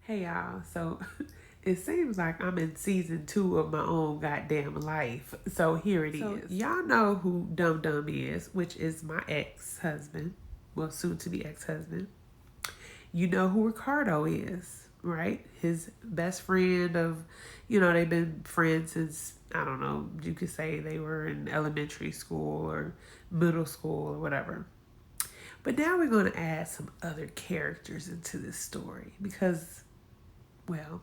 Hey y'all, so it seems like I'm in season 2 of my own goddamn life. So here it is. Y'all know who Dum Dum is, which is my ex-husband. Well, soon to be ex-husband. You know who Ricardo is, right? His best friend of, they've been friends since, I don't know, you could say they were in elementary school or middle school or whatever. But now we're going to add some other characters into this story because, well,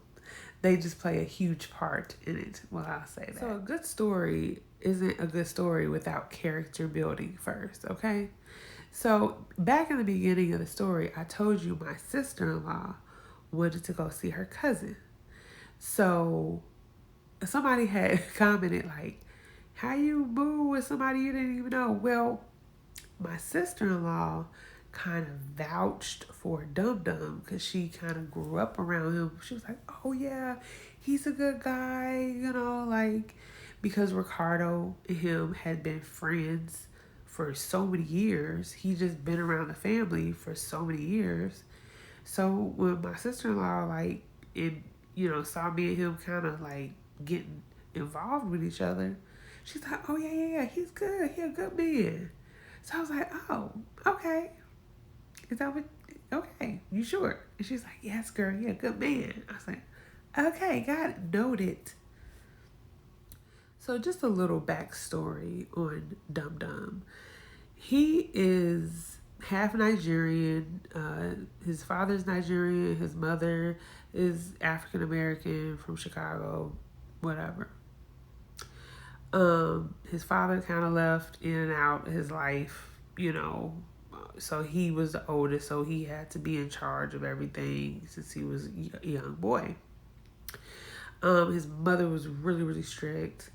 they just play a huge part in it. Well, I'll say that. So a good story isn't a good story without character building first, okay? So back in the beginning of the story, I told you my sister-in-law wanted to go see her cousin. So somebody had commented like, how you move with somebody you didn't even know? Well, my sister-in-law kind of vouched for Dum Dum because she kind of grew up around him. She was like, oh yeah, he's a good guy, like because Ricardo and him had been friends for so many years. He just been around the family for so many years. So when my sister-in-law saw me and him kind of like getting involved with each other, she's like, oh yeah, he's good. He's a good man. So I was like, oh, okay. Is that what? Okay, you sure? And she's like, yes, girl, you're a good man. I was like, okay, got it, noted. So just a little backstory on Dum Dum. He is half Nigerian. His father's Nigerian. His mother is African American from Chicago, whatever. His father kind of left in and out his life, so he was the oldest, so he had to be in charge of everything since he was a young boy. His mother was really, really strict.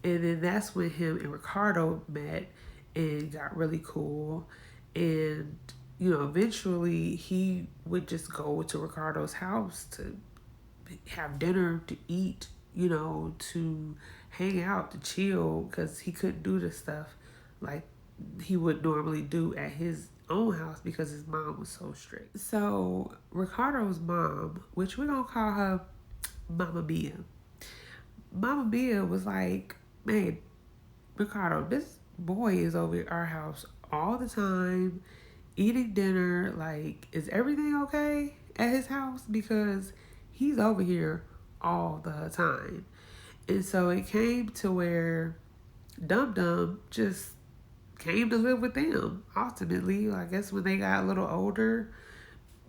And then that's when him and Ricardo met and got really cool. And, eventually he would just go to Ricardo's house to have dinner, to eat, to hang out, to chill, because he couldn't do this stuff like he would normally do at his own house because his mom was so strict. So Ricardo's mom, which we're gonna call her Mama Mia. Mama Mia was like, man, Ricardo, this boy is over at our house all the time, eating dinner. Like, is everything okay at his house? Because he's over here all the time. And so it came to where Dum Dum just came to live with them. Ultimately, I guess when they got a little older,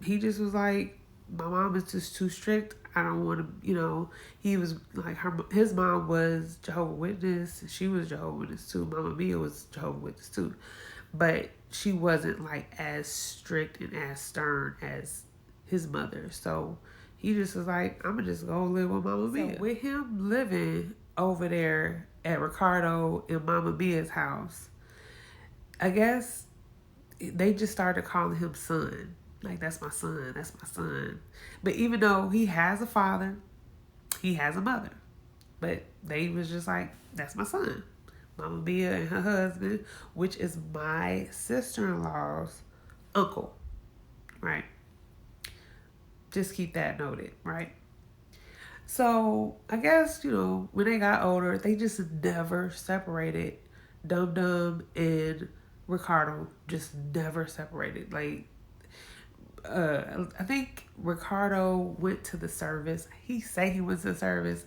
he just was like, my mom is just too strict. I don't want to, he was like, his mom was Jehovah's Witness. She was Jehovah's Witness too. Mama Mia was Jehovah's Witness too. But she wasn't like as strict and as stern as his mother. So he just was like, I'm going to just go live with Mama Mia. So with him living over there at Ricardo and Mama Mia's house, I guess they just started calling him son. Like, that's my son, that's my son. But even though he has a father, he has a mother. But they was just like, that's my son. Mama Mia and her husband, which is my sister-in-law's uncle, right? Just keep that noted, right? So I guess, when they got older, they just never separated. Dum Dum and Ricardo just never separated. Like, I think Ricardo went to the service. He say he went to the service.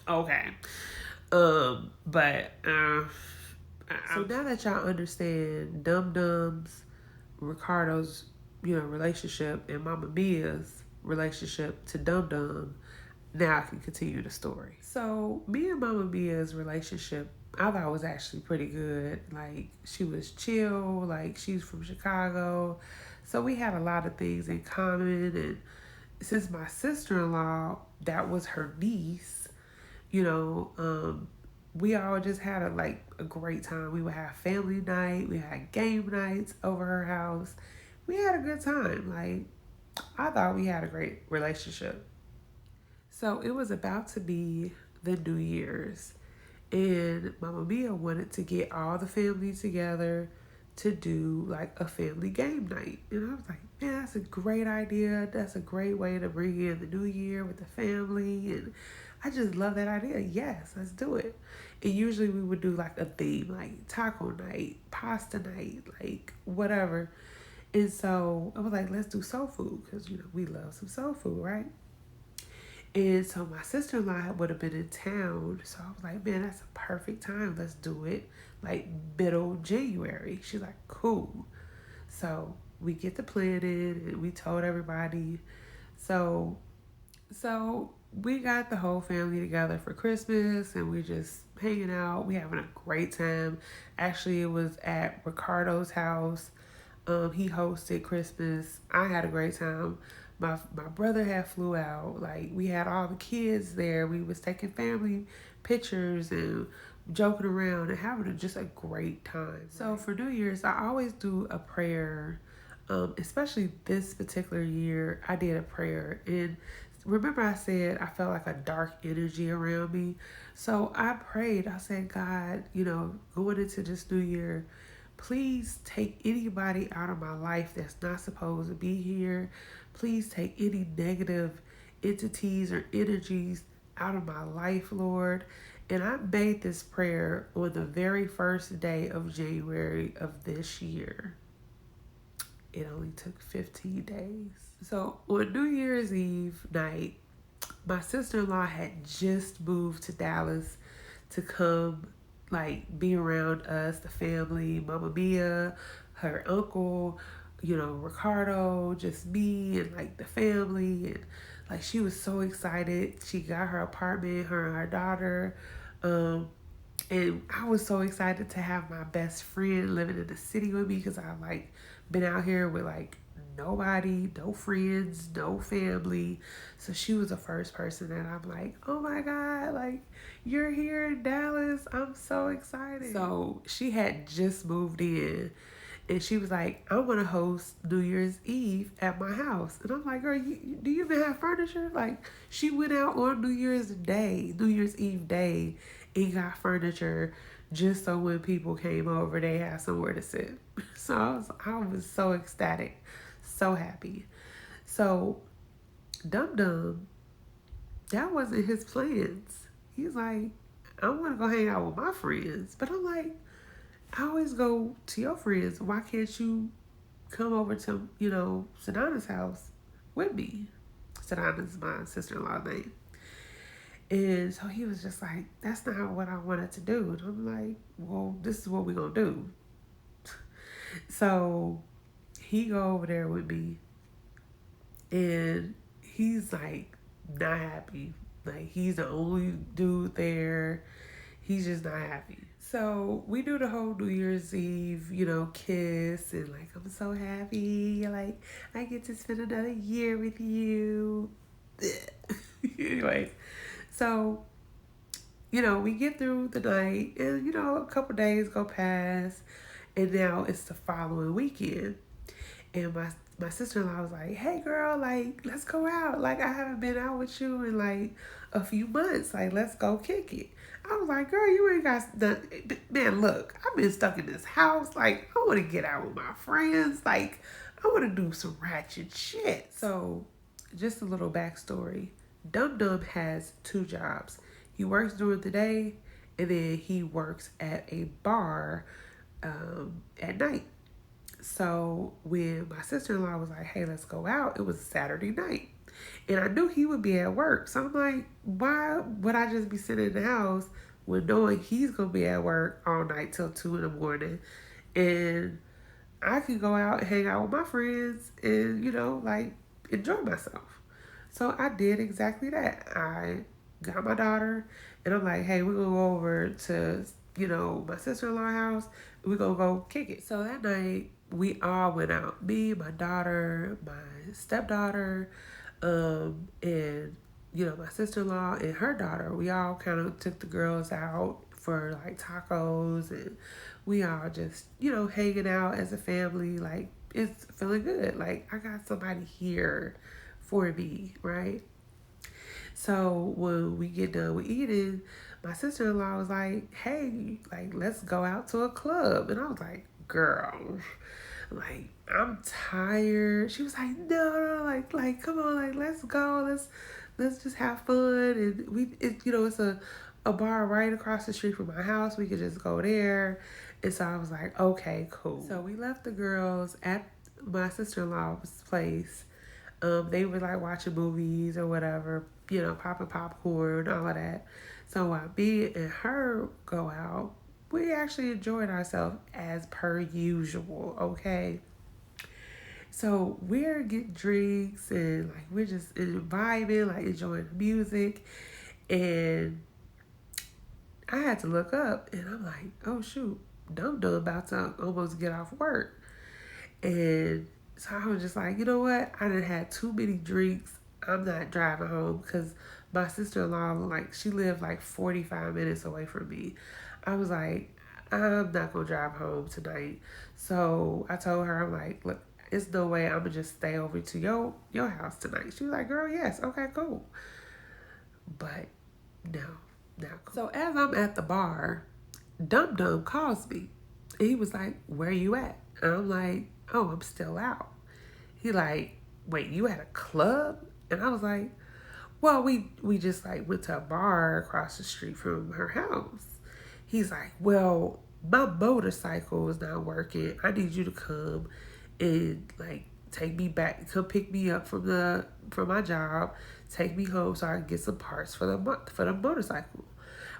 Okay. But so now that y'all understand Dum Dum's, Ricardo's, relationship and Mama Mia's relationship to Dum Dum, now I can continue the story. So me and Mama Mia's relationship, I thought was actually pretty good. Like, she was chill. Like, she's from Chicago, so we had a lot of things in common. And since my sister-in-law, that was her niece, we all just had a great time. We would have family night. We had game nights over her house. We had a good time. Like, I thought we had a great relationship. So it was about to be the New Year's, and Mama Mia wanted to get all the family together to do like a family game night. And I was like, man, that's a great idea. That's a great way to bring in the new year with the family. And I just love that idea. Yes, let's do it. And usually we would do like a theme, like taco night, pasta night, like whatever. And so I was like, let's do soul food because, we love some soul food, right? And so my sister-in-law would have been in town. So I was like, man, that's a perfect time. Let's do it like middle January. She's like, cool. So we get the plan in and we told everybody. So we got the whole family together for Christmas and we just hanging out. We having a great time. Actually, it was at Ricardo's house. He hosted Christmas. I had a great time. My brother had flew out. Like we had all the kids there. We was taking family pictures and joking around and having just a great time. So for New Year's, I always do a prayer. Especially this particular year, I did a prayer. And remember I said I felt like a dark energy around me. So I prayed. I said, God, going into this new year, please take anybody out of my life that's not supposed to be here. Please take any negative entities or energies out of my life, Lord. And I made this prayer on the very first day of January of this year. It only took 15 days. So on New Year's Eve night, my sister-in-law had just moved to Dallas to come be around us, the family, Mama Mia, her uncle, Ricardo, just me and the family. And she was so excited. She got her apartment, her and her daughter. And I was so excited to have my best friend living in the city with me because I've been out here with nobody, no friends, no family. So she was the first person that I'm like, oh my God, you're here in Dallas. I'm so excited. So she had just moved in and she was like, I want to host New Year's Eve at my house. And I'm like, girl, do you even have furniture? She went out on New Year's Eve day and got furniture just so when people came over, they had somewhere to sit. So I was so ecstatic, so happy. So Dum Dum, that wasn't his plans. He's like, I want to go hang out with my friends. But I'm like, I always go to your friends. Why can't you come over to, Sedana's house with me? Sedana's my sister-in-law's name. And so he was just like, that's not what I wanted to do. And I'm like, well, this is what we're going to do. So he go over there with me. And he's not happy. He's the only dude there. He's just not happy. So we do the whole New Year's Eve, kiss. And I'm so happy. I get to spend another year with you. Anyway. So, we get through the night and, a couple days go past and now it's the following weekend. And my sister-in-law was like, hey girl, let's go out. I haven't been out with you in a few months. Let's go kick it. I was like, girl, you ain't got nothing. Man, look, I've been stuck in this house. I want to get out with my friends. I want to do some ratchet shit. So just a little backstory. Dum Dum has 2 jobs. He works during the day and then he works at a bar at night. So when my sister-in-law was like, hey, let's go out, it was a Saturday night. And I knew he would be at work. So I'm like, why would I just be sitting in the house with knowing he's going to be at work all night till 2 in the morning? And I could go out and hang out with my friends and, enjoy myself. So I did exactly that. I got my daughter and I'm like, hey, we're going to go over to, my sister-in-law's house. We're going to go kick it. So that night we all went out. Me, my daughter, my stepdaughter, and, my sister-in-law and her daughter. We all kind of took the girls out for tacos and we all just, hanging out as a family. It's feeling good. I got somebody here for me, right? So when we get done with eating, my sister-in-law was like, hey, let's go out to a club. And I was like, girl, like, I'm tired. She was like, no, no, like, come on, like, let's go, let's just have fun. And it's a bar right across the street from my house. We could just go there. And so I was like, okay, cool. So we left the girls at my sister-in-law's place. They were like watching movies or whatever, popping popcorn, all of that. So while me and her go out, we actually enjoyed ourselves as per usual, okay? So we're getting drinks and like we're just vibing, like enjoying the music. And I had to look up and I'm like, oh shoot, Dum Dum about to almost get off work. And so I was just like, you know what? I done had too many drinks. I'm not driving home because my sister-in-law, like, she lived like 45 minutes away from me. I was like, I'm not going to drive home tonight. So I told her, I'm like, look, it's no way I'm going to just stay over to your house tonight. She was like, girl, yes. Okay, cool. But no, not cool. So as I'm at the bar, Dum Dum calls me. And he was like, where you at? And I'm like, oh, I'm still out. He like, wait, you at a club? And I was like, well, we just like went to a bar across the street from her house. He's like, well, my motorcycle is not working. I need you to come and like take me back, come pick me up from my job, take me home so I can get some parts for the motorcycle.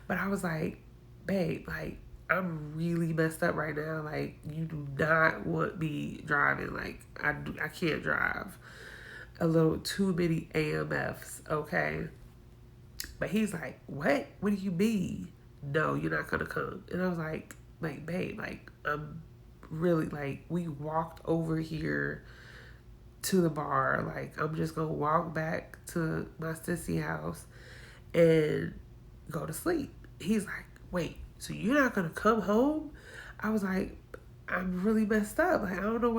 But I was like, babe, like, I'm really messed up right now. Like, you do not want me driving. Like, I can't drive. A little too many AMFs, okay? But he's like, what? What do you mean? No, you're not gonna come. And I was like, babe, like, I'm really, like, we walked over here to the bar. Like, I'm just gonna walk back to my sissy house and go to sleep. He's like, wait, so you're not gonna come home? I was like, I'm really messed up. Like, I don't know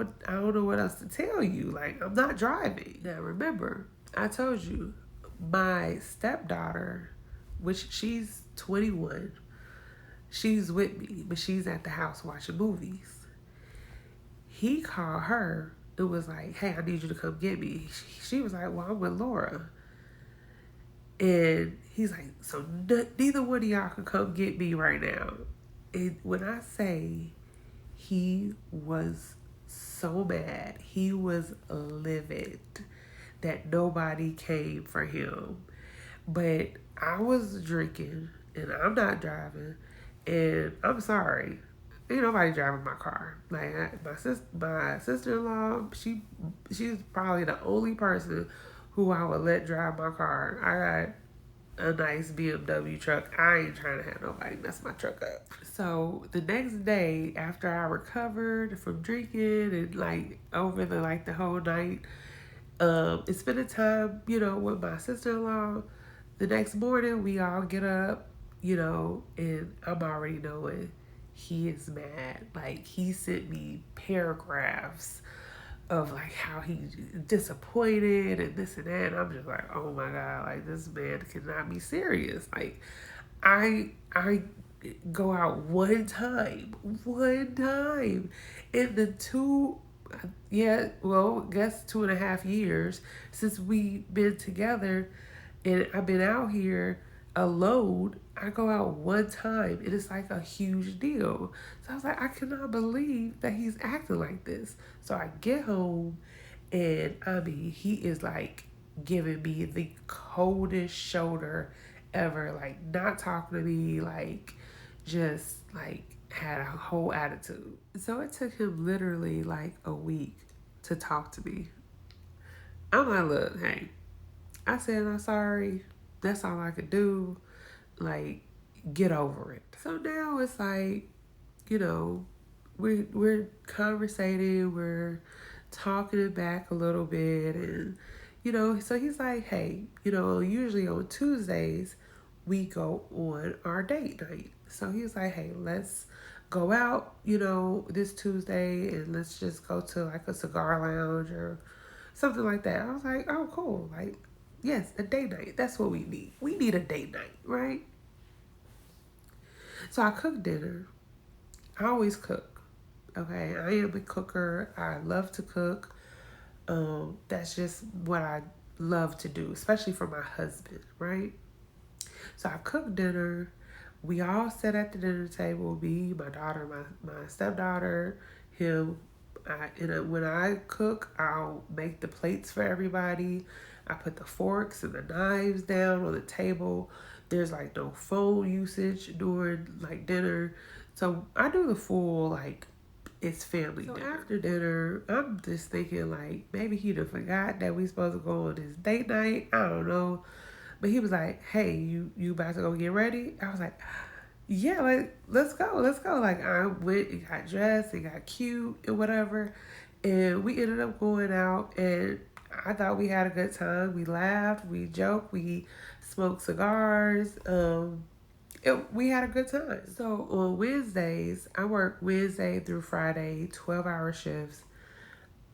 what else to tell you. Like, I'm not driving. Now remember, I told you, my stepdaughter, which she's 21, she's with me, but she's at the house watching movies. He called her. It was like, hey, I need you to come get me. She was like, well, I'm with Laura. And he's like, so neither one of y'all can come get me right now. And when I say he was so mad, he was livid that nobody came for him. But I was drinking and I'm not driving. And I'm sorry, ain't nobody driving my car. Like, my sister-in-law, she's probably the only person who I would let drive my car. I got a nice BMW truck. I ain't trying to have nobody mess my truck up. So the next day, after I recovered from drinking and like over the whole night, spending time, with my sister-in-law. The next morning, we all get up, and I'm already knowing he is mad. Like, he sent me paragraphs of like how he's disappointed and this and that. And I'm just like, oh my God, like, this man cannot be serious. Like, I go out one time in the guess 2.5 years since we've been together, and I've been out here alone. I go out one time and it's like a huge deal. So I was like, I cannot believe that he's acting like this. So I get home and I mean, he is like giving me the coldest shoulder ever, like not talking to me, like just like had a whole attitude. So it took him literally like a week to talk to me. I'm like, look, hey, I said I'm sorry. That's all I could do. Like, get over it. So now it's like, we're conversating, we're talking it back a little bit, and so he's like, hey, usually on Tuesdays we go on our date night. So he's like, hey, let's go out, this Tuesday, and let's just go to like a cigar lounge or something like that. I was like, oh, cool. Like, yes, a date night. That's what we need. We need a date night, right? So I cooked dinner. I always cook. Okay, I am a cooker. I love to cook. That's just what I love to do, especially for my husband, right? So I cook dinner. We all sit at the dinner table, me, my daughter, my stepdaughter, him. When I cook, I'll make the plates for everybody. I put the forks and the knives down on the table. There's like no phone usage during like dinner. So I do the full like it's family dinner. After dinner, I'm just thinking like maybe he'd have forgot that we supposed to go on this date night. I don't know. But he was like, "Hey, you about to go get ready?" I was like, "Yeah, like let's go, let's go." Like I went and got dressed and got cute and whatever, and we ended up going out and I thought we had a good time. We laughed, we joked, we smoked cigars. We had a good time. So on Wednesdays, I work Wednesday through Friday, 12-hour shifts.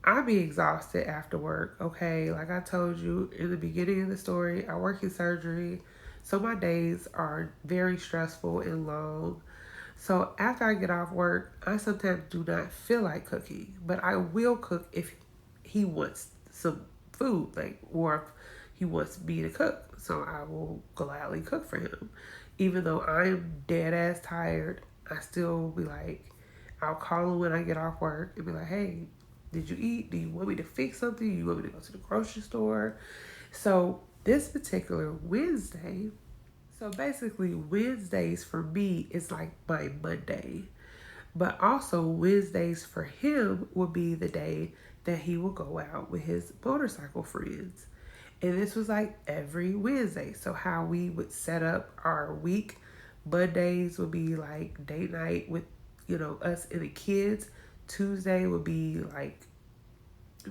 I be exhausted after work, okay? Like I told you in the beginning of the story, I work in surgery, so my days are very stressful and long. So after I get off work, I sometimes do not feel like cooking, but I will cook if he wants some food, like, or if he wants me to cook. So I will gladly cook for him. Even though I'm dead ass tired, I still be like, I'll call him when I get off work and be like, hey, did you eat? Do you want me to fix something? Do you want me to go to the grocery store? So this particular Wednesday, so basically Wednesdays for me is like my Monday. But also Wednesdays for him will be the day that he will go out with his motorcycle friends. And this was like every Wednesday. So how we would set up our week, Mondays would be like date night with, us and the kids. Tuesday would be like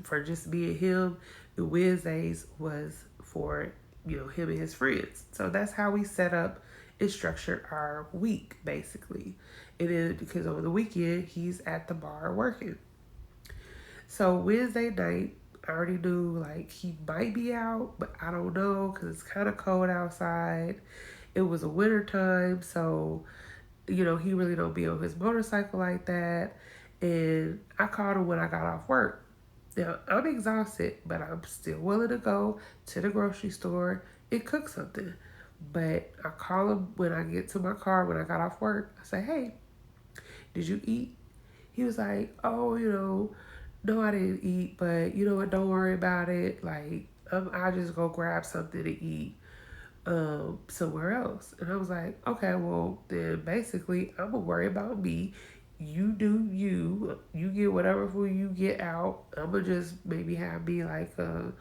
for just me and him. The Wednesdays was for, him and his friends. So that's how we set up and structured our week basically. And then because on the weekend he's at the bar working. So Wednesday night, I already knew like he might be out, but I don't know because it's kind of cold outside. It was a winter time, so he really don't be on his motorcycle like that. And I called him when I got off work. Now I'm exhausted, but I'm still willing to go to the grocery store and cook something. But I call him when I get to my car when I got off work. I say, hey, did you eat? He was like, oh, no, I didn't eat, but you know what? Don't worry about it. Like, I'll just go grab something to eat somewhere else. And I was like, okay, well, then basically, I'm going to worry about me. You do you. You get whatever food you get out. I'm going to just maybe have me like a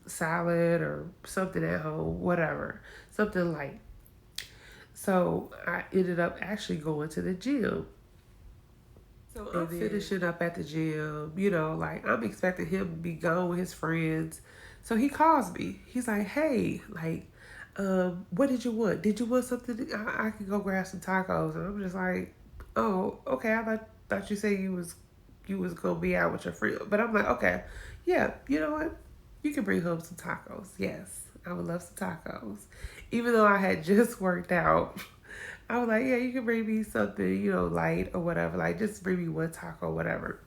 salad or something at home, whatever. Something light. So I ended up actually going to the gym. So I'm finishing up at the gym, like I'm expecting him to be gone with his friends. So he calls me. He's like, hey, like, what did you want? Did you want something? I could go grab some tacos. And I'm just like, oh, okay. I thought you said you was gonna be out with your friend. But I'm like, okay, yeah, you know what? You can bring home some tacos. Yes, I would love some tacos. Even though I had just worked out. I was like, yeah, you can bring me something, light or whatever. Like, just bring me one taco, whatever.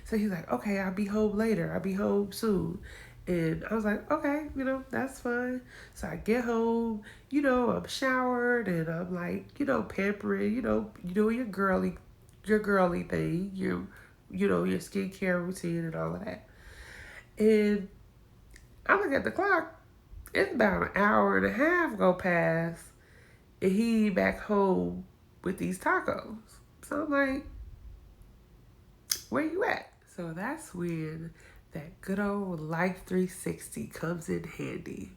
So he's like, okay, I'll be home later. I'll be home soon. And I was like, okay, that's fine. So I get home, I'm showered and I'm like, pampering, you doing your girly thing, your skincare routine and all of that. And I look at the clock. It's about an hour and a half go past and he back home with these tacos. So I'm like, where you at? So that's when that good old Life 360 comes in handy.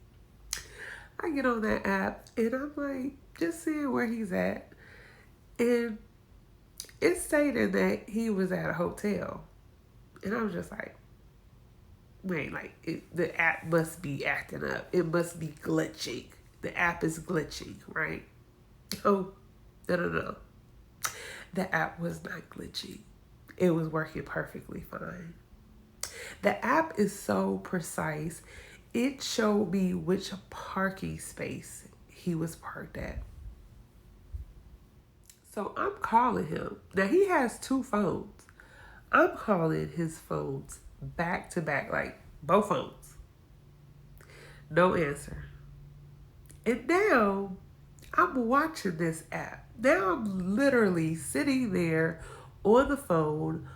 I get on that app and I'm like, just seeing where he's at. And it stated that he was at a hotel. And I was just like, wait, the app must be acting up. It must be glitching. The app is glitching, right? Oh, no. The app was not glitchy. It was working perfectly fine. The app is so precise. It showed me which parking space he was parked at. So I'm calling him. Now he has two phones. I'm calling his phones back to back, like both phones. No answer. And now I'm watching this app. Now I'm literally sitting there on the phone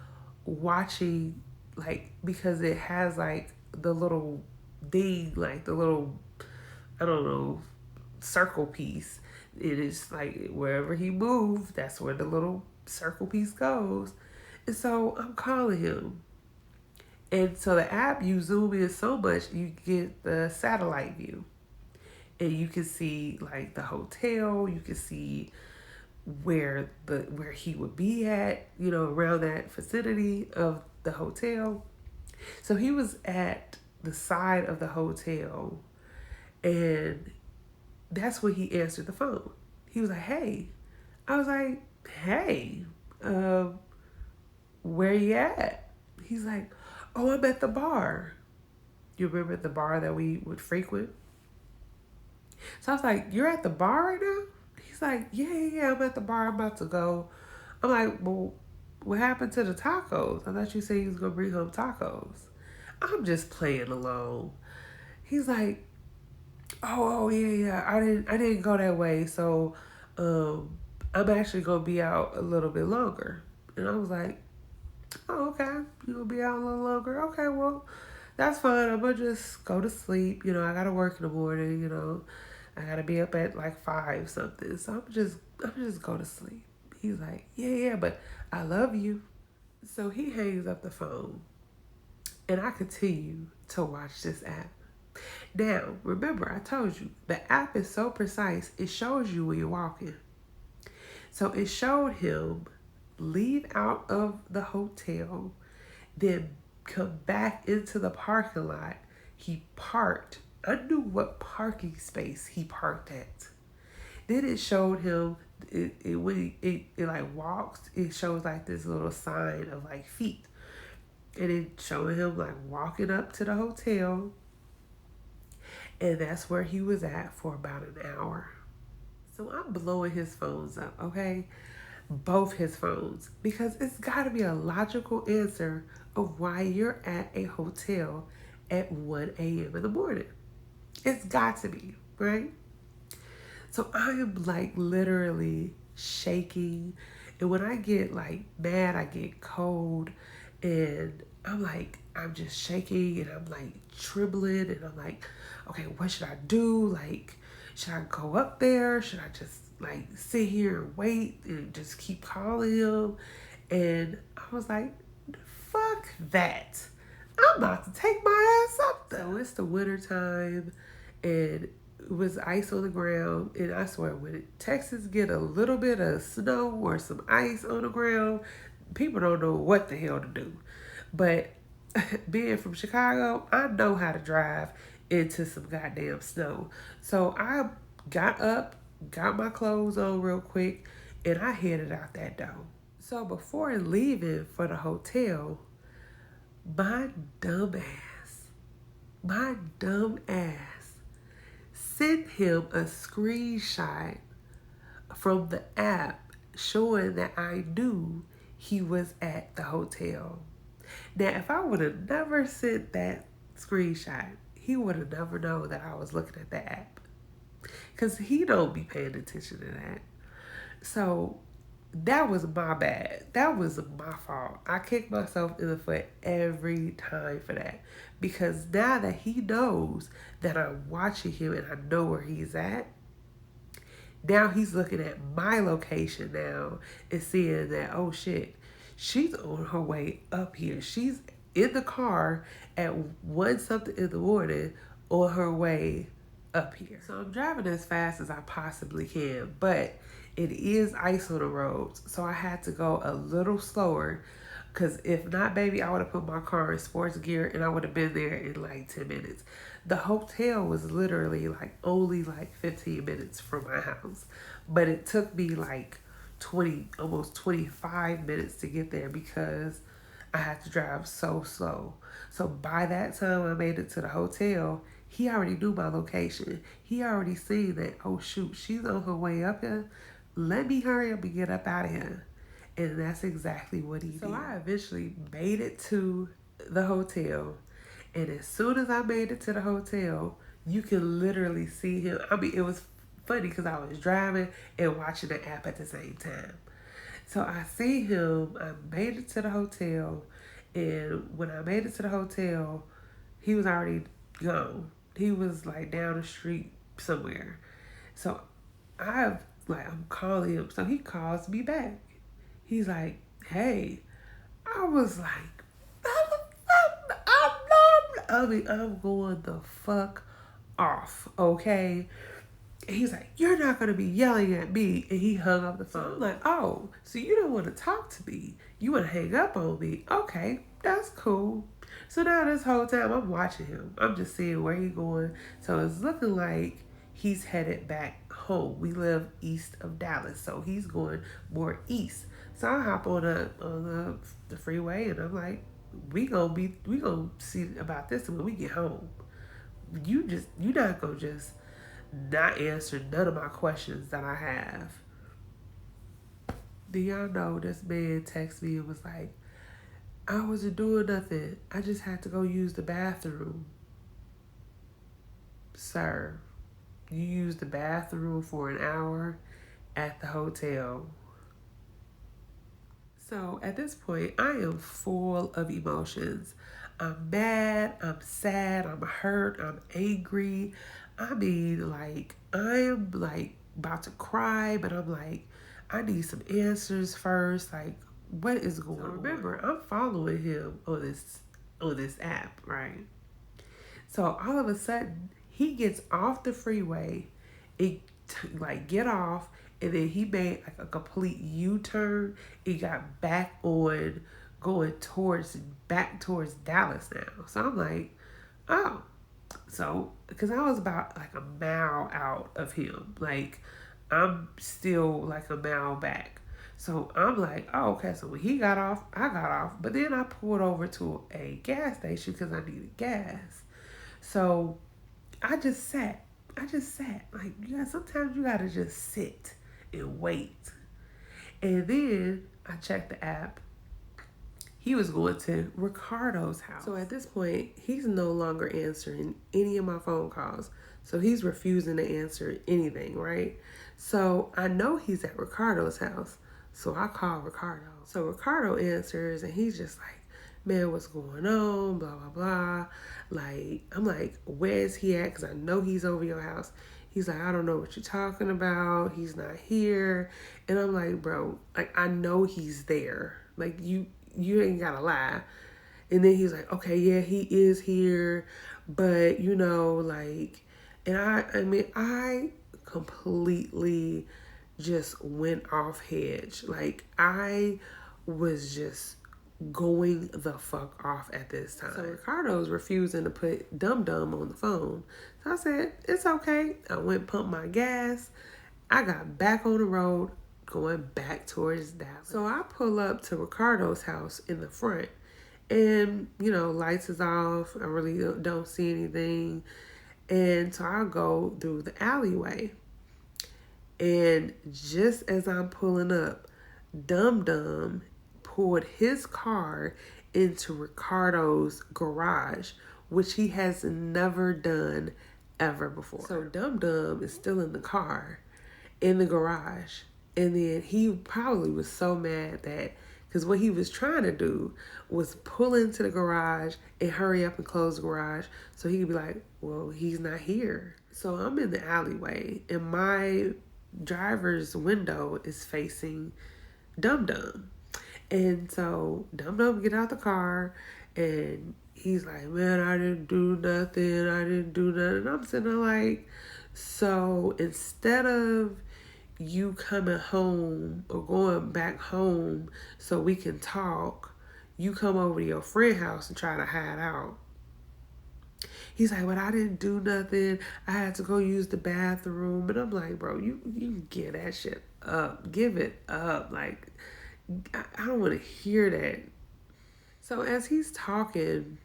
watching, like, because it has like the little thing, like the little, I don't know, circle piece. It is like wherever he moves, that's where the little circle piece goes. And so I'm calling him. And so the app, you zoom in so much, you get the satellite view. And you can see like the hotel, you can see where he would be at, around that vicinity of the hotel. So he was at the side of the hotel, and that's when he answered the phone. He was like, "Hey." I was like, "Hey, uh, where you at?" He's like, "Oh, I'm at the bar." You remember the bar that we would frequent? So I was like, "You're at the bar right now?" He's like, "Yeah, I'm at the bar. I'm about to go." I'm like, "Well, what happened to the tacos? I thought you said you was gonna bring home tacos." I'm just playing along. He's like, "Oh, yeah. I didn't go that way. So, I'm actually gonna be out a little bit longer." And I was like, "Oh, okay. You gonna be out a little longer? Okay, well, that's fine. I'm gonna just go to sleep. I gotta work in the morning. I gotta be up at like 5 something. So I'm just go to sleep." He's like, "Yeah, but I love you." So he hangs up the phone, and I continue to watch this app. Now, remember, I told you the app is so precise, it shows you when you're walking. So it showed him leave out of the hotel, then come back into the parking lot. He parked. I knew what parking space he parked at. Then it showed him when it like walks, it shows like this little sign of like feet. And it showed him like walking up to the hotel. And that's where he was at for about an hour. So I'm blowing his phones up, okay? Both his phones. Because it's got to be a logical answer of why you're at a hotel at 1 a.m. in the morning. It's got to be, right? So I am like literally shaking. And when I get like mad, I get cold. And I'm just shaking and I'm like trembling. And I'm like, okay, what should I do? Like, should I go up there? Should I just like sit here and wait and just keep calling him? And I was like, fuck that. I'm about to take my ass up there. So it's the winter time, and it was ice on the ground. And I swear, when Texas get a little bit of snow or some ice on the ground, people don't know what the hell to do. But being from Chicago, I know how to drive into some goddamn snow. So I got up, got my clothes on real quick, and I headed out that door. So before leaving for the hotel, my dumb ass, my dumb ass sent him a screenshot from the app showing that I knew he was at the hotel. Now, if I would have never sent that screenshot, he would have never known that I was looking at the app. Because he don't be paying attention to that. So that was my bad. That was my fault. I kick myself in the foot every time for that. Because now that he knows that I'm watching him and I know where he's at, now he's looking at my location now and seeing that, oh shit, she's on her way up here. She's in the car at 1 something in the morning on her way up here. So I'm driving as fast as I possibly can, but it is ice on the roads. So I had to go a little slower, because if not, baby, I would have put my car in sports gear and I would have been there in like 10 minutes. The hotel was literally like only like 15 minutes from my house, but it took me like 20, almost 25 minutes to get there because I had to drive so slow. So by that time I made it to the hotel, he already knew my location. He already seen that, oh shoot, she's on her way up here. let me hurry up and get up out of here. And that's exactly what he did. So I eventually made it to the hotel. And as soon as I made it to the hotel, you can literally see him. I mean, it was funny because I was driving and watching the app at the same time. So I see him. I made it to the hotel. And when I made it to the hotel, he was already gone. He was like down the street somewhere. So I'm calling him. So he calls me back. He's like, hey. I was like, I'm going the fuck off, okay? And he's like, you're not going to be yelling at me. And he hung up the phone. So I'm like, oh, so you don't want to talk to me. You want to hang up on me. Okay, that's cool. So now this whole time I'm watching him. I'm just seeing where he's going. So it's looking like he's headed back home. We live east of Dallas. So he's going more east. So I hop on the freeway and I'm like, we gonna see about this when we get home. You're not gonna just not answer none of my questions that I have. Do y'all know this man texted me and was like, I wasn't doing nothing. I just had to go use the bathroom. Sir, you used the bathroom for an hour at the hotel. So at this point, I am full of emotions. I'm mad, I'm sad, I'm hurt, I'm angry. I mean, like, I am like about to cry, but I'm like, I need some answers first. Like, what is going on? Remember, I'm following him on this app, right? So all of a sudden, he gets off the freeway, get off, and then he made like a complete U-turn. He got back on, going back towards Dallas now. So I'm like, oh, so because I was about like a mile out of him, like I'm still like a mile back. So I'm like, oh, okay. So when he got off, I got off. But then I pulled over to a gas station because I needed gas. So I just sat. Like, sometimes you gotta just sit and wait. And then I checked the app. He was going to Ricardo's house. So at this point, he's no longer answering any of my phone calls. So he's refusing to answer anything, right? So I know he's at Ricardo's house. So I call Ricardo. So Ricardo answers and he's just like, man, what's going on? Blah, blah, blah. Like, I'm like, where's he at? Because I know he's over your house. He's like, I don't know what you're talking about. He's not here. And I'm like, bro, like, I know he's there. Like, you ain't gotta lie. And then he's like, okay, yeah, he is here. But, like, and I completely just went off hedge. Like, I was just going the fuck off at this time. So Ricardo's refusing to put Dum Dum on the phone. So I said, it's okay. I went pump my gas. I got back on the road going back towards Dallas. So I pull up to Ricardo's house in the front and, lights is off. I really don't see anything. And so I go through the alleyway. And just as I'm pulling up, Dum Dum pulled his car into Ricardo's garage, which he has never done ever before. So Dum Dum is still in the car, in the garage. And then he probably was so mad that, because what he was trying to do was pull into the garage and hurry up and close the garage so he could be like, well, he's not here. So I'm in the alleyway and my driver's window is facing Dum Dum. And so Dum Dum get out the car and he's like, man, I didn't do nothing. And I'm sitting there like, so instead of you coming home or going back home so we can talk, you come over to your friend's house and try to hide out. He's like, but I didn't do nothing. I had to go use the bathroom. And I'm like, bro, you give that shit up. Give it up. Like, I don't want to hear that. So as he's talking,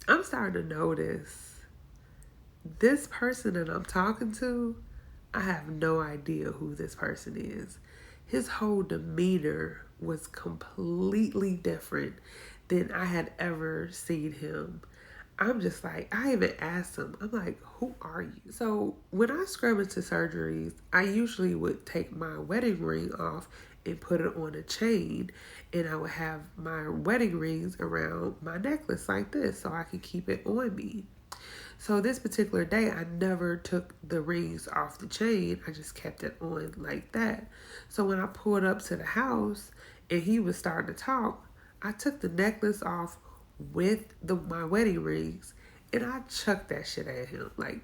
I'm starting to notice this person that I'm talking to I have no idea who this person is. His whole demeanor was completely different than I had ever seen him. I'm just like, I even asked him, I'm like, who are you? So when I scrub into surgeries, I usually would take my wedding ring off and put it on a chain. And I would have my wedding rings around my necklace like this so I could keep it on me. So this particular day, I never took the rings off the chain. I just kept it on like that. So when I pulled up to the house and he was starting to talk, I took the necklace off with my wedding rings and I chucked that shit at him. Like,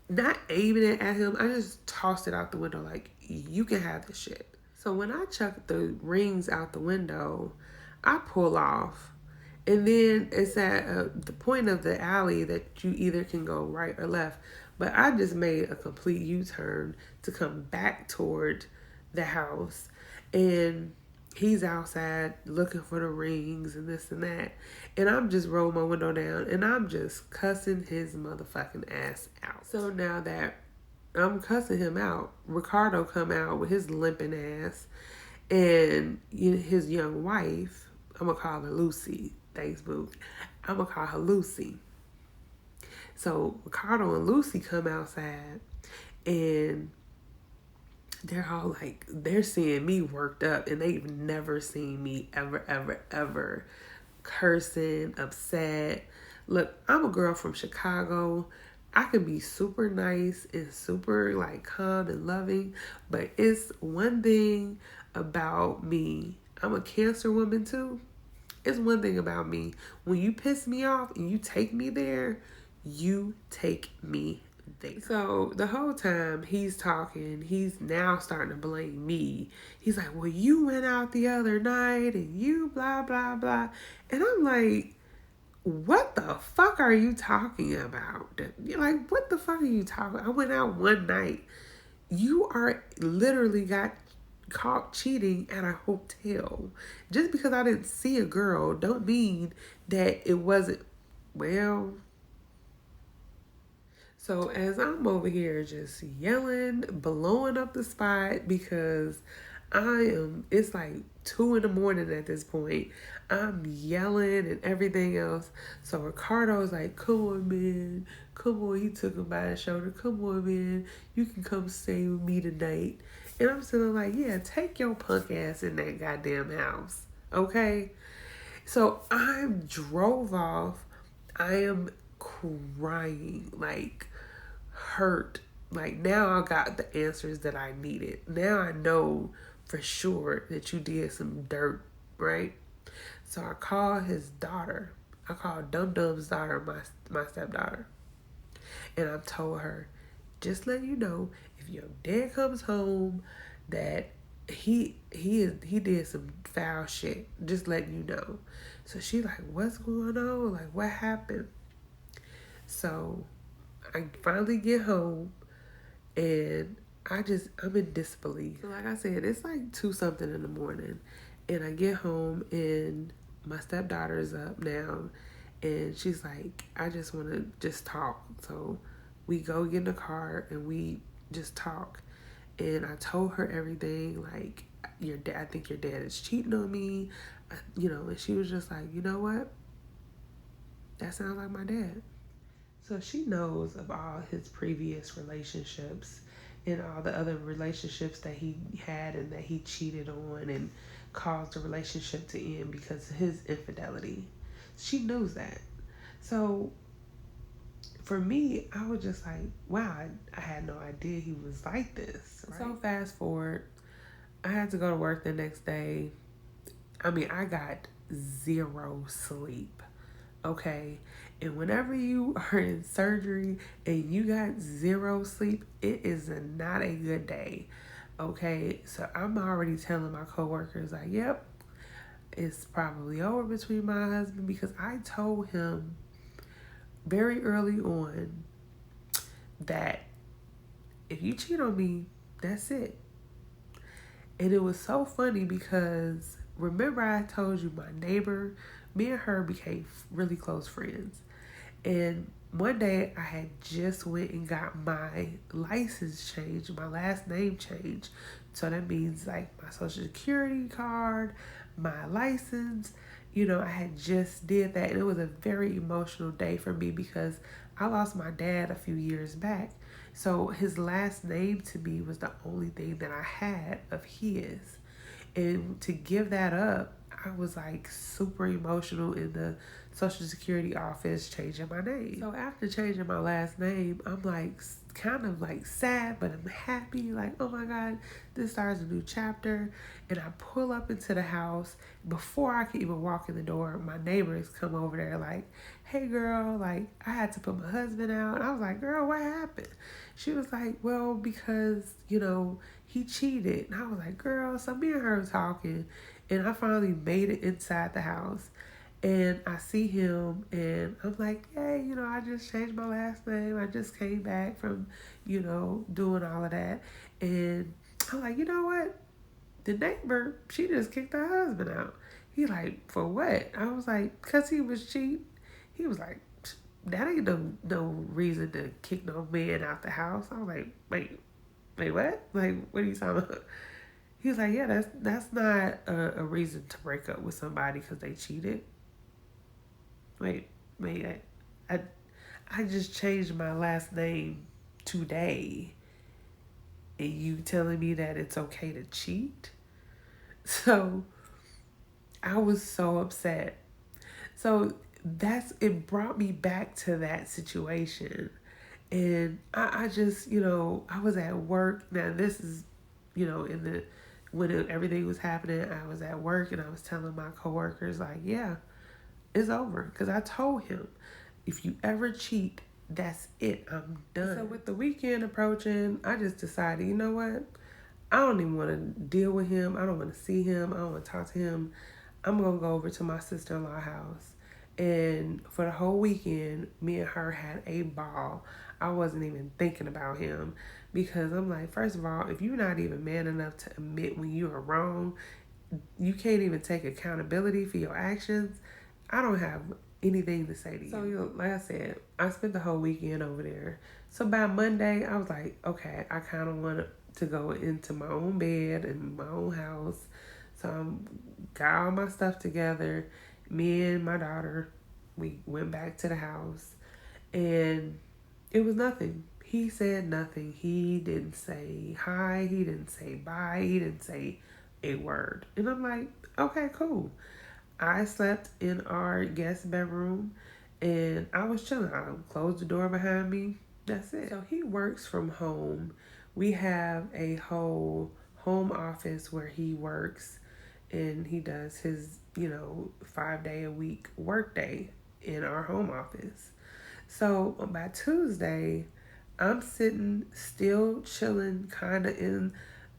not aiming it at him. I just tossed it out the window like, you can have this shit. So when I chucked the rings out the window, I pull off. And then it's at the point of the alley that you either can go right or left. But I just made a complete U-turn to come back toward the house. And he's outside looking for the rings and this and that. And I'm just rolling my window down and I'm just cussing his motherfucking ass out. So now that I'm cussing him out, Ricardo come out with his limping ass and his young wife, I'm going to call her Lucy. Thanks, boo. I'm going to call her Lucy. So Ricardo and Lucy come outside and they're all like, they're seeing me worked up and they've never seen me ever cursing, upset. Look, I'm a girl from Chicago. I can be super nice and super like calm and loving, but it's one thing about me. I'm a Cancer woman too. It's one thing about me. When you piss me off and you take me there, you take me there. So the whole time he's talking, he's now starting to blame me. He's like, well, you went out the other night and you blah, blah, blah. And I'm like, what the fuck are you talking about? Like, what the fuck are you talking about? I went out one night. You are literally got caught cheating at a hotel. Just because I didn't see a girl don't mean that it wasn't, well. So as I'm over here just yelling, blowing up the spot because it's like 2 a.m. at this point. I'm yelling and everything else. So Ricardo's like, come on, man. Come on. He took him by the shoulder. Come on, man. You can come stay with me tonight. And I'm sitting like, yeah, take your punk ass in that goddamn house. Okay? So I drove off. I am crying, like hurt. Like now I got the answers that I needed. Now I know for sure that you did some dirt, right? So I called his daughter. I called Dum Dum's daughter, my stepdaughter. And I told her, just let you know, if your dad comes home that he did some foul shit. Just letting you know. So she like, what's going on? Like, what happened? So I finally get home and I'm in disbelief. So like I said, it's like 2 something in the morning. And I get home and my stepdaughter is up now. And she's like, I just want to just talk. So we go get in the car and we just talk. And I told her everything, like, I think your dad is cheating on me. And she was just like, you know what? That sounds like my dad. So she knows of all his previous relationships and all the other relationships that he had and that he cheated on and caused the relationship to end because of his infidelity. She knows that. So for me, I was just like, wow, I had no idea he was like this. Right? So fast forward, I had to go to work the next day. I mean, I got 0 sleep. Okay. And whenever you are in surgery and you got 0 sleep, it is not a good day. Okay. So I'm already telling my coworkers like, yep, it's probably over between my husband because I told him very early on that if you cheat on me, that's it. And it was so funny because remember I told you my neighbor, me and her became really close friends. And one day I had just went and got my license changed, my last name changed. So that means like my social security card, my license. I had just did that, and it was a very emotional day for me because I lost my dad a few years back. So his last name to me was the only thing that I had of his. And to give that up, I was like super emotional in the Social Security office changing my name. So after changing my last name, I'm like kind of like sad, but I'm happy. Like, oh my God, this starts a new chapter. And I pull up into the house. Before I can even walk in the door, my neighbors come over there like, hey girl, like I had to put my husband out. And I was like, girl, what happened? She was like, well, because, he cheated. And I was like, girl, so me and her were talking, and I finally made it inside the house. And I see him, and I'm like, hey, I just changed my last name. I just came back from, doing all of that. And I'm like, you know what? The neighbor, she just kicked her husband out. He like, for what? I was like, because he was cheating. He was like, that ain't no reason to kick no man out the house. I was like, wait, what? Like, what are you talking about? He was like, yeah, that's not a reason to break up with somebody because they cheated. Wait, I, I just changed my last name today, and you telling me that it's okay to cheat? So I was so upset. So it brought me back to that situation. And I just, I was at work. Now this is, when everything was happening, I was at work and I was telling my coworkers like, yeah, it's over. Because I told him, if you ever cheat, that's it. I'm done. So with the weekend approaching, I just decided, you know what? I don't even want to deal with him. I don't want to see him. I don't want to talk to him. I'm going to go over to my sister-in-law's house. And for the whole weekend, me and her had a ball. I wasn't even thinking about him because I'm like, first of all, if you're not even man enough to admit when you are wrong, you can't even take accountability for your actions. I don't have anything to say to you. So, like I said, I spent the whole weekend over there. So by Monday, I was like, okay, I kind of want to go into my own bed and my own house. So I got all my stuff together. Me and my daughter, we went back to the house, and it was nothing. He said nothing. He didn't say hi. He didn't say bye. He didn't say a word. And I'm like, okay, cool. I slept in our guest bedroom, and I was chilling. I closed the door behind me. That's it. So he works from home. We have a whole home office where he works, and he does his, 5-day a week work day in our home office. So by Tuesday, I'm sitting still chilling kind of in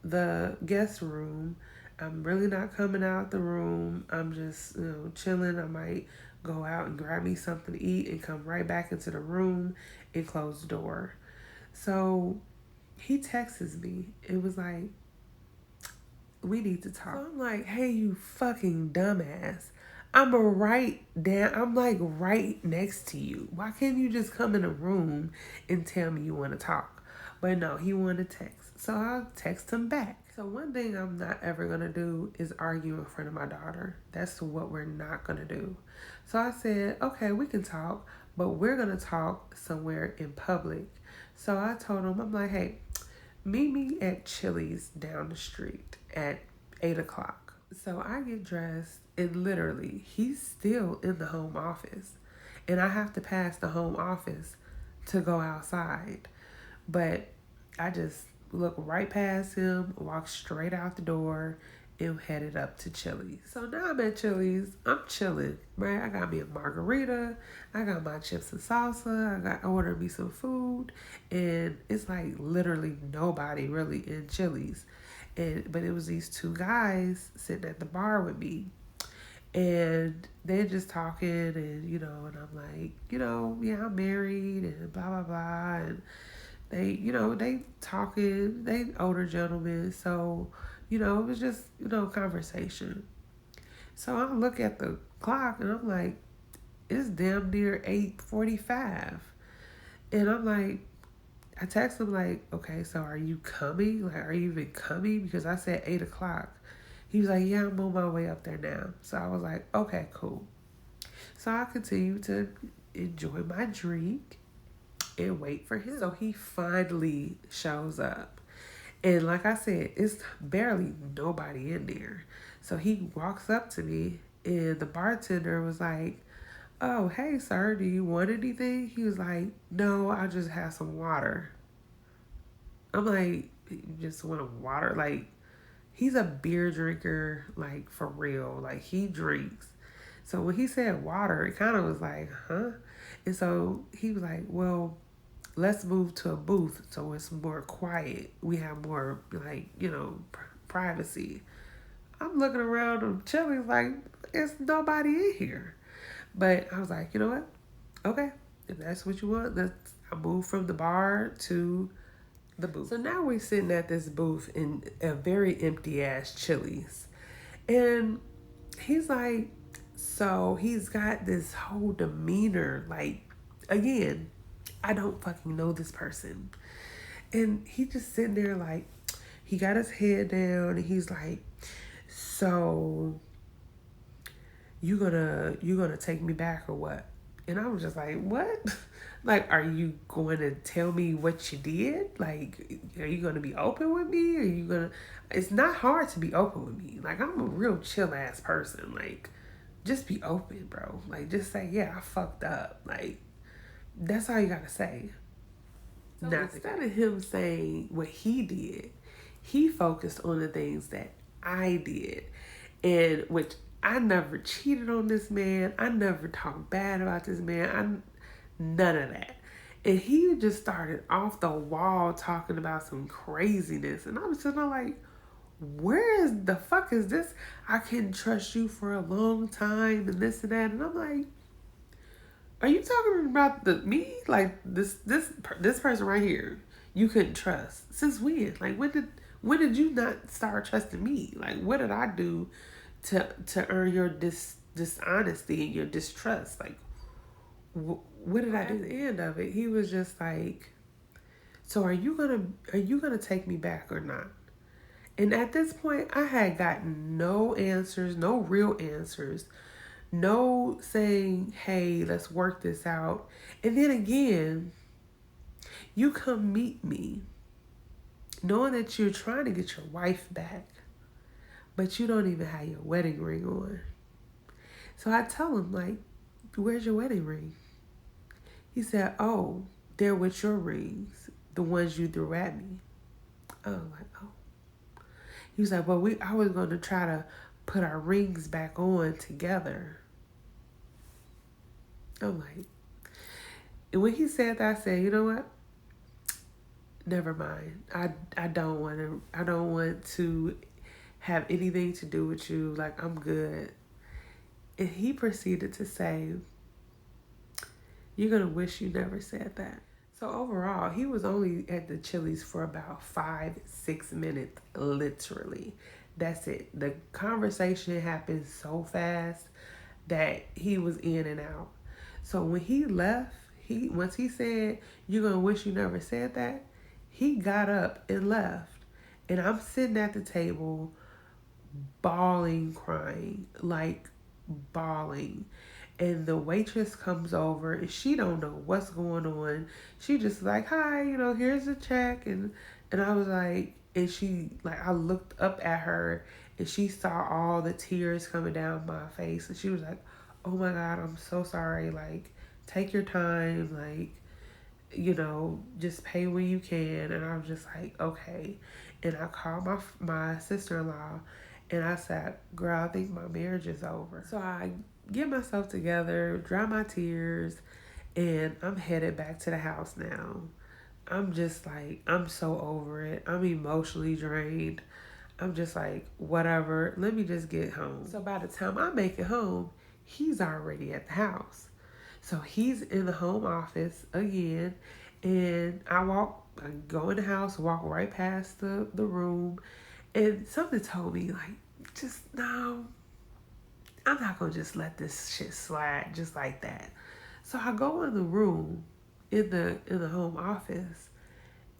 the guest room. I'm really not coming out the room. I'm just, chilling. I might go out and grab me something to eat and come right back into the room and close the door. So he texts me. It was like, we need to talk. So I'm like, hey, you fucking dumbass. I'm like right next to you. Why can't you just come in a room and tell me you want to talk? But no, he wanted to text. So I'll text him back. So one thing I'm not ever going to do is argue in front of my daughter. That's what we're not going to do. So I said, okay, we can talk, but we're going to talk somewhere in public. So I told him, I'm like, hey, meet me at Chili's down the street at 8 o'clock. So I get dressed, and literally, he's still in the home office. And I have to pass the home office to go outside. But I just look right past him, walk straight out the door, and headed up to Chili's. So now I'm at Chili's. I'm chilling, right? I got me a margarita. I got my chips and salsa. I ordered me some food. And it's like literally nobody really in Chili's. But it was these two guys sitting at the bar with me. And they're just talking, and, and I'm like, yeah, I'm married, and blah, blah, blah. And they talking, they older gentlemen. So, it was just, conversation. So I look at the clock, and I'm like, it's damn near 8:45. And I'm like, I text him like, okay, so are you coming? Like, are you even coming? Because I said 8 o'clock. He was like, yeah, I'm on my way up there now. So I was like, okay, cool. So I continued to enjoy my drink and wait for him. So he finally shows up. And like I said, it's barely nobody in there. So he walks up to me, and the bartender was like, oh, hey, sir, do you want anything? He was like, no, I just have some water. I'm like, you just want water? Like, he's a beer drinker, like, for real. Like, he drinks. So when he said water, it kind of was like, huh? And so he was like, well, let's move to a booth so it's more quiet. We have more, like, privacy. I'm looking around, I'm chilling, like, there's nobody in here. But I was like, you know what? Okay, if that's what you want, I moved from the bar to the booth. So now we're sitting at this booth in a very empty ass Chili's. And he's like, so he's got this whole demeanor, like, again, I don't fucking know this person. And he just sitting there like, he got his head down and he's like, so you gonna take me back or what? And I was just like, what? Like, are you going to tell me what you did? Like, are you going to be open with me? Are you going to... It's not hard to be open with me. Like, I'm a real chill-ass person. Like, just be open, bro. Like, just say, yeah, I fucked up. Like, that's all you got to say. So now, instead of him saying what he did, he focused on the things that I did. And which I never cheated on this man. I never talked bad about this man. None of that. And he just started off the wall talking about some craziness. And I was just like, where is the fuck is this? I can trust you for a long time and this and that. And I'm like, are you talking about me? Like this person right here, you couldn't trust. Since when? Like when did you not start trusting me? Like what did I do to earn your dishonesty and your distrust? Like what did I do? At the end of it, he was just like, so are you gonna take me back or not? And at this point, I had gotten no answers, no real answers, no saying, hey, let's work this out. And then again, you come meet me knowing that you're trying to get your wife back, but you don't even have your wedding ring on. So I tell him, like, where's your wedding ring? He said, oh, they're with your rings, the ones you threw at me. I was like, oh. He was like, well, I was going to try to put our rings back on together. I'm like, and when he said that, I said, you know what? Never mind. I don't want to have anything to do with you. Like, I'm good. And he proceeded to say, you're going to wish you never said that. So overall, he was only at the Chili's for about 5-6 minutes, literally. That's it. The conversation happened so fast that he was in and out. So when he left, once he said, you're going to wish you never said that, he got up and left. And I'm sitting at the table, bawling, crying, like bawling. And the waitress comes over and she don't know what's going on. She just like, hi, here's the check. And I was like, and she, like, I looked up at her and she saw all the tears coming down my face. And she was like, oh my God, I'm so sorry. Like, take your time. Like, just pay when you can. And I was just like, okay. And I called my sister-in-law and I said, girl, I think my marriage is over. So I get myself together, dry my tears, and I'm headed back to the house now. I'm just like, I'm so over it. I'm emotionally drained. I'm just like, whatever, let me just get home. So by the time I make it home, he's already at the house. So he's in the home office again, and I go in the house, walk right past the room, and something told me, like, just no, I'm not gonna just let this shit slide just like that. So I go in the room, in the home office,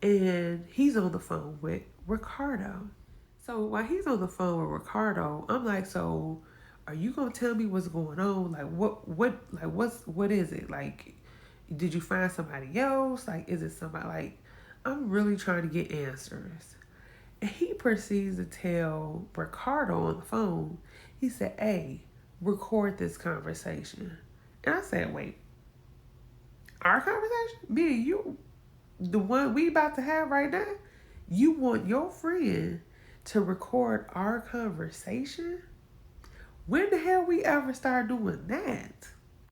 and he's on the phone with Ricardo. So while he's on the phone with Ricardo, I'm like, so are you gonna tell me what's going on? Like what is it? Like, did you find somebody else? Like, is it somebody like I'm really trying to get answers. And he proceeds to tell Ricardo on the phone, he said, hey, record this conversation. And I said, wait, our conversation? Me and you, the one we about to have right now? You want your friend to record our conversation? When the hell we ever start doing that?